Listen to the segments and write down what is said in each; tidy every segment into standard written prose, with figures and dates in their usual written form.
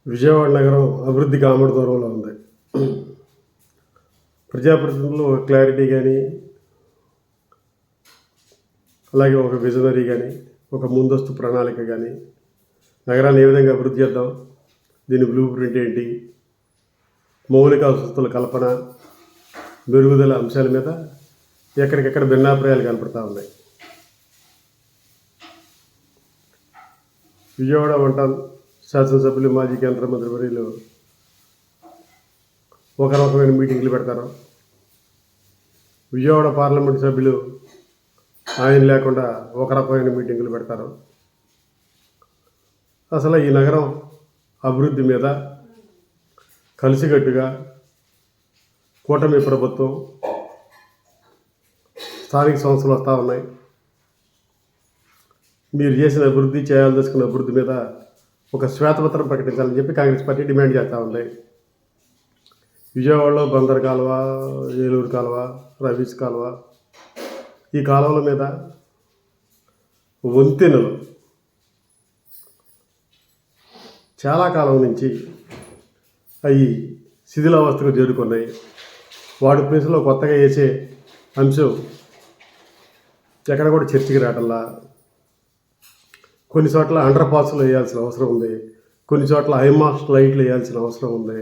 విజయవాడ నగరం అభివృద్ధికి ఆమడ దూరంలో ఉంది. ప్రజాప్రతినిధులు ఒక క్లారిటీ కానీ, అలాగే ఒక విజనరీ కానీ, ఒక ముందస్తు ప్రణాళిక కానీ, నగరాన్ని ఏ విధంగా అభివృద్ధి చేద్దాం, దీని బ్లూ ప్రింట్ ఏంటి, మౌలిక వసతుల కల్పన, మెరుగుదల అంశాల మీద ఎక్కడికెక్కడ భిన్నాభిప్రాయాలు కనపడతా ఉన్నాయి. విజయవాడ వంటల్ శాసనసభ్యులు మాజీ కేంద్ర మంత్రి వర్యులు ఒక రకమైన మీటింగ్లు పెడతారు. విజయవాడ పార్లమెంట్ సభ్యులు ఆయన లేకుండా ఒక రకమైన మీటింగులు పెడతారు. అసలు ఈ నగరం అభివృద్ధి మీద కలిసికట్టుగా కూటమి ప్రభుత్వం, స్థానిక సంస్థలు వస్తూ ఉన్నాయి. మీరు చేసిన అభివృద్ధి, చేయాల్సిన అభివృద్ధి మీద ఒక శ్వేతపత్రం ప్రకటించాలని చెప్పి కాంగ్రెస్ పార్టీ డిమాండ్ చేస్తూ ఉంది. విజయవాడలో బందర్ కాలువ, ఏలూరు కాలువ, రవీస్ కాలువ, ఈ కాలువల మీద వంతెనలు చాలా కాలం నుంచి అవి శిథిలావస్థకు చేరుకున్నాయి. వాటి ప్లేస్లో కొత్తగా వేసే అంశం ఎక్కడ కూడా చర్చకి రావటంలా. కొన్ని చోట్ల అండర్ పాస్లు వేయాల్సిన అవసరం ఉంది, కొన్ని చోట్ల హైమాస్ట్ లైట్లు వేయాల్సిన అవసరం ఉంది,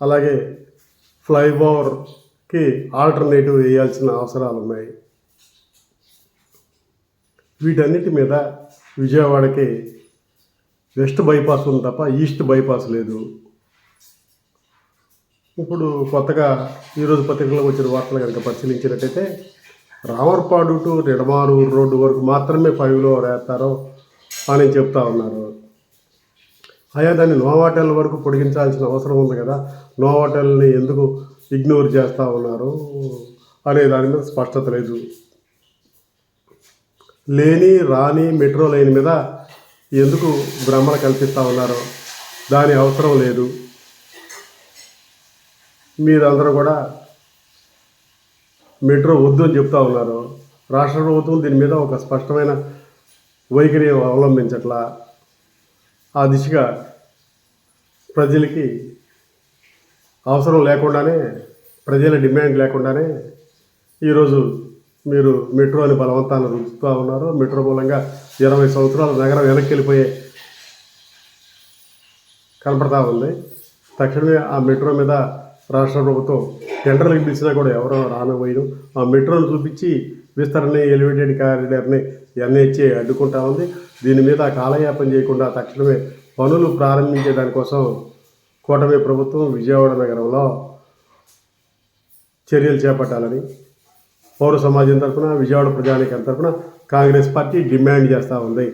అలాగే ఫ్లైఓవర్కి ఆల్టర్నేటివ్ వేయాల్సిన అవసరాలు ఉన్నాయి. వీటన్నిటి మీద విజయవాడకి వెస్ట్ బైపాస్ ఉంది తప్ప ఈస్ట్ బైపాస్ లేదు. ఇప్పుడు కొత్తగా ఈరోజు పత్రికలో వచ్చిన వార్తలు కనుక పరిశీలించినట్టయితే రామర్పాడు టు నిడమానూరు రోడ్డు వరకు మాత్రమే 5లో వేస్తారో అని చెప్తా ఉన్నారు. అయ్యా, దాన్ని నోవాటెల్ వరకు పొడిగించాల్సిన అవసరం ఉంది కదా, నోవాటెల్ని ఎందుకు ఇగ్నోర్ చేస్తూ ఉన్నారు అనే దాని మీద స్పష్టత లేదు. లేని రాని మెట్రో లైన్ మీద ఎందుకు భ్రమలు కల్పిస్తూ ఉన్నారు, దాని అవసరం లేదు. మీరందరూ కూడా మెట్రో వద్దు అని చెప్తా ఉన్నారు. రాష్ట్ర ప్రభుత్వం దీని మీద ఒక స్పష్టమైన వైఖరి అవలంబించట్లా. ఆ దిశగా ప్రజలకి అవసరం లేకుండానే, ప్రజల డిమాండ్ లేకుండానే ఈరోజు మీరు మెట్రోని బలవంతాన్ని రుచుతూ ఉన్నారు. మెట్రో మూలంగా 20 సంవత్సరాల నగరం వెనక్కి వెళ్ళిపోయే కనపడతా ఉంది. తక్షణమే ఆ మెట్రో మీద రాష్ట్ర ప్రభుత్వం టెండర్లకు పిలిచినా కూడా ఎవరో రానబోయిను. ఆ మెట్రోను చూపించి విస్తరణ, ఎలివేటెడ్ కారిడార్ని ఎన్హెచ్ఏ అడ్డుకుంటా ఉంది. దీని మీద కాలయాపన చేయకుండా తక్షణమే పనులు ప్రారంభించే దానికోసం కూటమి ప్రభుత్వం విజయవాడ నగరంలో చర్యలు చేపట్టాలని పౌర సమాజం తరఫున, విజయవాడ ప్రజానీకం తరఫున కాంగ్రెస్ పార్టీ డిమాండ్ చేస్తూ ఉంది.